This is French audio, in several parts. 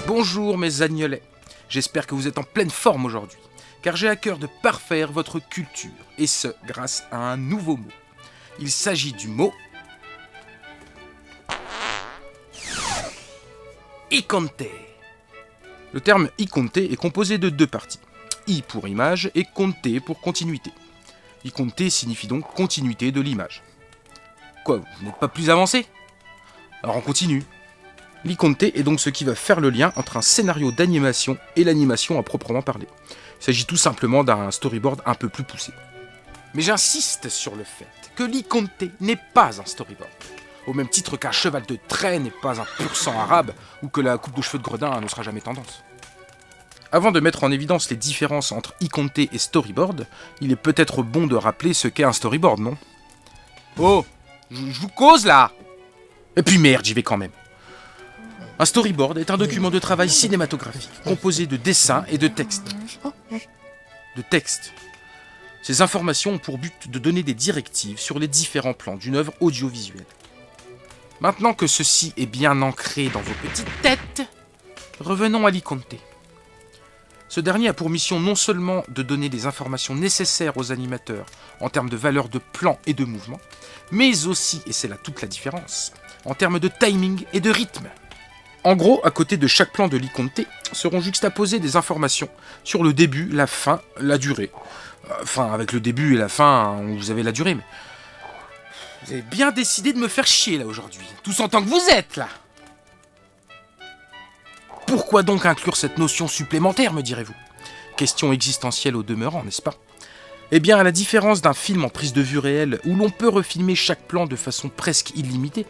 Bonjour mes agnolets, j'espère que vous êtes en pleine forme aujourd'hui, car j'ai à cœur de parfaire votre culture, et ce, grâce à un nouveau mot. Il s'agit du mot Iconte. Le terme Iconte est composé de deux parties, I pour image et Conte pour continuité. Iconte signifie donc continuité de l'image. Quoi, vous n'êtes pas plus avancé? Alors on continue. L'Iconte est donc ce qui va faire le lien entre un scénario d'animation et l'animation à proprement parler. Il s'agit tout simplement d'un storyboard un peu plus poussé. Mais j'insiste sur le fait que l'Iconte n'est pas un storyboard, au même titre qu'un cheval de trait n'est pas un pur sang arabe ou que la coupe de cheveux de Gredin ne sera jamais tendance. Avant de mettre en évidence les différences entre Iconte et storyboard, il est peut-être bon de rappeler ce qu'est un storyboard, non? Oh, je vous cause là! Et puis merde, j'y vais quand même. Un storyboard est un document de travail cinématographique composé de dessins et de textes. Ces informations ont pour but de donner des directives sur les différents plans d'une œuvre audiovisuelle. Maintenant que ceci est bien ancré dans vos petites têtes, revenons à l'Iconte. Ce dernier a pour mission non seulement de donner des informations nécessaires aux animateurs en termes de valeur de plan et de mouvement, mais aussi, et c'est là toute la différence, en termes de timing et de rythme. En gros, à côté de chaque plan de l'Iconte, seront juxtaposées des informations sur le début, la fin, la durée. Enfin, avec le début et la fin, vous avez la durée, mais... Vous avez bien décidé de me faire chier, là, aujourd'hui. Tous en tant que vous êtes, là. Pourquoi donc inclure cette notion supplémentaire, me direz-vous? Question existentielle au demeurant, n'est-ce pas? Eh bien, à la différence d'un film en prise de vue réelle, où l'on peut refilmer chaque plan de façon presque illimitée,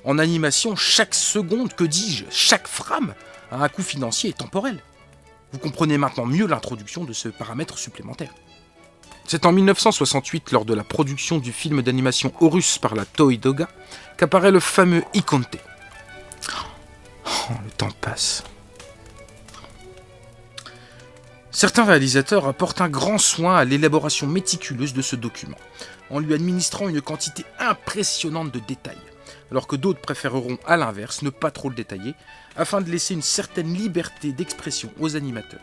en animation, chaque seconde, que dis-je, chaque frame, a un coût financier et temporel. Vous comprenez maintenant mieux l'introduction de ce paramètre supplémentaire. C'est en 1968, lors de la production du film d'animation Horus par la Toei Doga, qu'apparaît le fameux Iconte. Oh, le temps passe. Certains réalisateurs apportent un grand soin à l'élaboration méticuleuse de ce document, en lui administrant une quantité impressionnante de détails, alors que d'autres préféreront, à l'inverse, ne pas trop le détailler, afin de laisser une certaine liberté d'expression aux animateurs.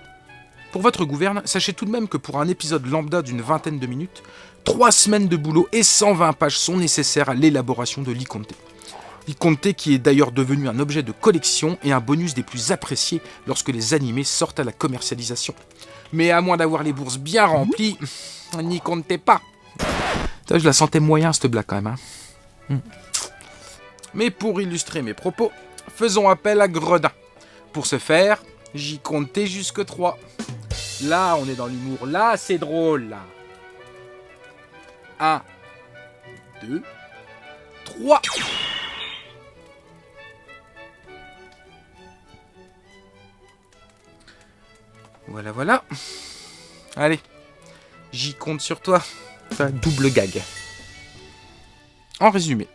Pour votre gouverne, sachez tout de même que pour un épisode lambda d'une vingtaine de minutes, 3 semaines de boulot et 120 pages sont nécessaires à l'élaboration de l'Iconte. L'Iconte qui est d'ailleurs devenu un objet de collection et un bonus des plus appréciés lorsque les animés sortent à la commercialisation. Mais à moins d'avoir les bourses bien remplies, n'y comptez pas. Je la sentais moyen cette blague quand même. Mais pour illustrer mes propos, faisons appel à Gredin. Pour ce faire, j'y comptais jusque 3. Là, on est dans l'humour. Là, c'est drôle, là. 1, 2, 3. Voilà, voilà. Allez, j'y compte sur toi. Enfin, double gag. En résumé,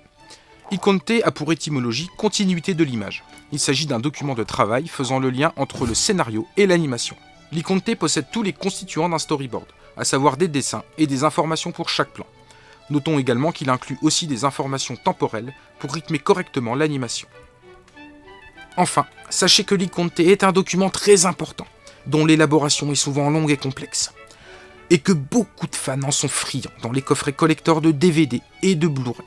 Iconte a pour étymologie continuité de l'image. Il s'agit d'un document de travail faisant le lien entre le scénario et l'animation. L'Iconte possède tous les constituants d'un storyboard, à savoir des dessins et des informations pour chaque plan. Notons également qu'il inclut aussi des informations temporelles pour rythmer correctement l'animation. Enfin, sachez que l'Iconte est un document très important, dont l'élaboration est souvent longue et complexe, et que beaucoup de fans en sont friands dans les coffrets collecteurs de DVD et de Blu-ray.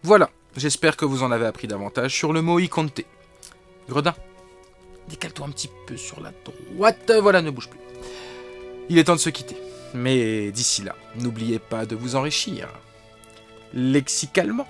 Voilà, j'espère que vous en avez appris davantage sur le mot Iconte. Gredin, décale-toi un petit peu sur la droite, voilà, ne bouge plus. Il est temps de se quitter, mais d'ici là, n'oubliez pas de vous enrichir. Lexicalement.